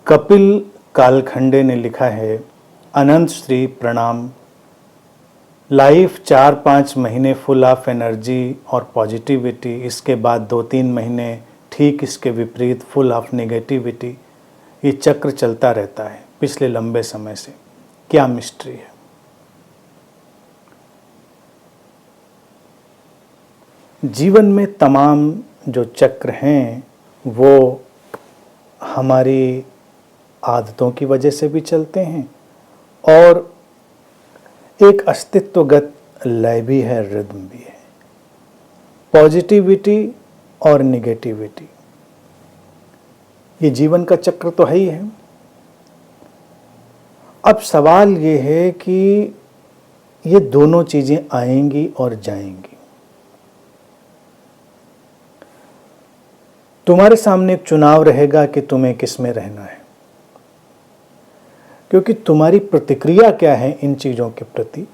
कपिल कालखंडे ने लिखा है, अनंत श्री प्रणाम। लाइफ 4-5 महीने फुल ऑफ एनर्जी और पॉजिटिविटी, इसके बाद 2-3 महीने ठीक इसके विपरीत फुल ऑफ नेगेटिविटी। ये चक्र चलता रहता है पिछले लंबे समय से। क्या मिस्ट्री है? जीवन में तमाम जो चक्र हैं वो हमारी आदतों की वजह से भी चलते हैं और एक अस्तित्वगत लय भी है, रिदम भी है। पॉजिटिविटी और निगेटिविटी, ये जीवन का चक्र तो है ही है। अब सवाल ये है कि ये दोनों चीजें आएंगी और जाएंगी। तुम्हारे सामने एक चुनाव रहेगा कि तुम्हें किस में रहना है, क्योंकि तुम्हारी प्रतिक्रिया क्या है इन चीज़ों के प्रति,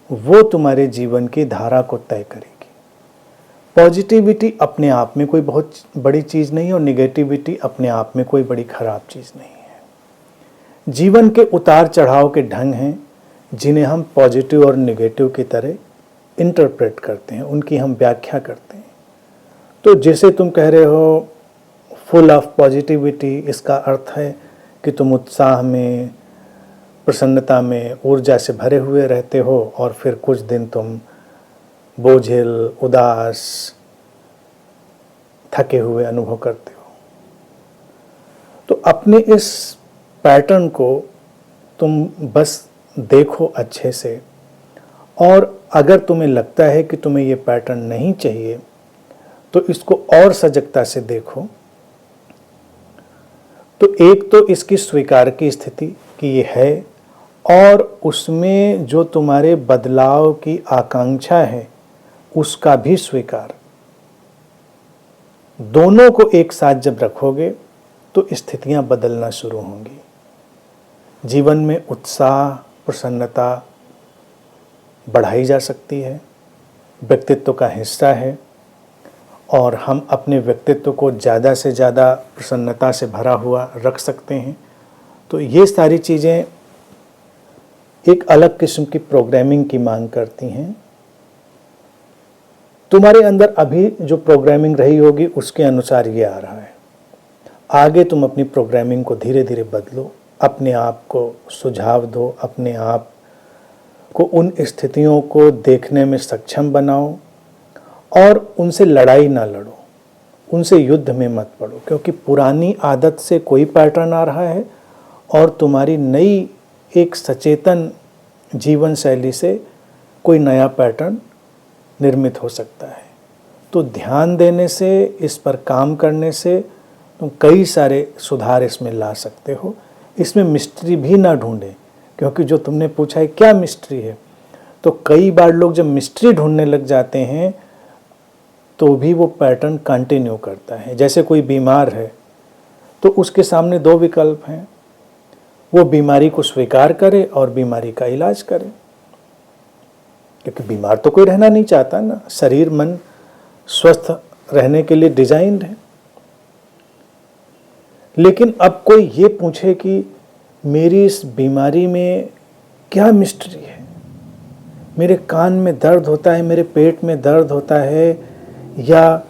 वो तुम्हारे जीवन की धारा को तय करेगी। पॉजिटिविटी अपने आप में कोई बहुत बड़ी चीज़ नहीं है और निगेटिविटी अपने आप में कोई बड़ी खराब चीज़ नहीं है। जीवन के उतार चढ़ाव के ढंग हैं जिन्हें हम पॉजिटिव और निगेटिव की तरह इंटरप्रेट करते हैं, उनकी हम व्याख्या करते हैं। तो जैसे तुम कह रहे हो फुल ऑफ पॉजिटिविटी, इसका अर्थ है कि तुम उत्साह में, प्रसन्नता में, ऊर्जा से भरे हुए रहते हो और फिर कुछ दिन तुम बोझिल, उदास, थके हुए अनुभव करते हो। तो अपने इस पैटर्न को तुम बस देखो अच्छे से, और अगर तुम्हें लगता है कि तुम्हें ये पैटर्न नहीं चाहिए तो इसको और सजगता से देखो। तो एक तो इसकी स्वीकार की स्थिति कि ये है, और उसमें जो तुम्हारे बदलाव की आकांक्षा है उसका भी स्वीकार। दोनों को एक साथ जब रखोगे तो स्थितियां बदलना शुरू होंगी। जीवन में उत्साह, प्रसन्नता बढ़ाई जा सकती है, व्यक्तित्व का हिस्सा है, और हम अपने व्यक्तित्व को ज़्यादा से ज़्यादा प्रसन्नता से भरा हुआ रख सकते हैं। तो ये सारी चीज़ें एक अलग किस्म की प्रोग्रामिंग की मांग करती हैं। तुम्हारे अंदर अभी जो प्रोग्रामिंग रही होगी उसके अनुसार ये आ रहा है। आगे तुम अपनी प्रोग्रामिंग को धीरे धीरे बदलो, अपने आप को सुझाव दो, अपने आप को उन स्थितियों को देखने में सक्षम बनाओ और उनसे लड़ाई ना लड़ो, उनसे युद्ध में मत पड़ो, क्योंकि पुरानी आदत से कोई पैटर्न आ रहा है और तुम्हारी नई एक सचेतन जीवन शैली से कोई नया पैटर्न निर्मित हो सकता है। तो ध्यान देने से, इस पर काम करने से तुम कई सारे सुधार इसमें ला सकते हो। इसमें मिस्ट्री भी ना ढूंढें, क्योंकि जो तुमने पूछा है क्या मिस्ट्री है, तो कई बार लोग जब मिस्ट्री ढूंढने लग जाते हैं तो भी वो पैटर्न कंटिन्यू करता है। जैसे कोई बीमार है तो उसके सामने दो विकल्प हैं, वो बीमारी को स्वीकार करे और बीमारी का इलाज करे, क्योंकि बीमार तो कोई रहना नहीं चाहता ना। शरीर मन स्वस्थ रहने के लिए डिजाइन्ड है। लेकिन अब कोई ये पूछे कि मेरी इस बीमारी में क्या मिस्ट्री है, मेरे कान में दर्द होता है, मेरे पेट में दर्द होता है, या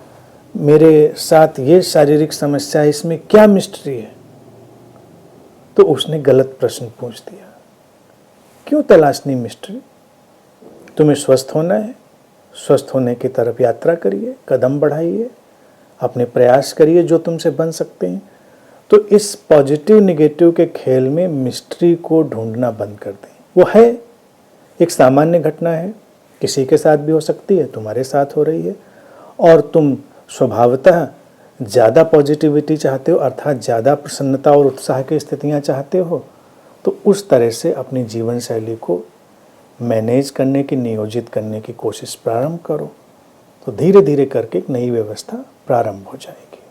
मेरे साथ ये शारीरिक समस्या है, इसमें क्या मिस्ट्री है, तो उसने गलत प्रश्न पूछ दिया। क्यों तलाशनी मिस्ट्री? तुम्हें स्वस्थ होना है, स्वस्थ होने की तरफ यात्रा करिए, कदम बढ़ाइए, अपने प्रयास करिए जो तुमसे बन सकते हैं। तो इस पॉजिटिव निगेटिव के खेल में मिस्ट्री को ढूंढना बंद कर दें। वो है एक सामान्य घटना है, किसी के साथ भी हो सकती है, तुम्हारे साथ हो रही है, और तुम स्वभावतः ज़्यादा पॉजिटिविटी चाहते हो, अर्थात ज़्यादा प्रसन्नता और उत्साह की स्थितियाँ चाहते हो, तो उस तरह से अपनी जीवन शैली को मैनेज करने की, नियोजित करने की कोशिश प्रारंभ करो। तो धीरे धीरे करके एक नई व्यवस्था प्रारंभ हो जाएगी।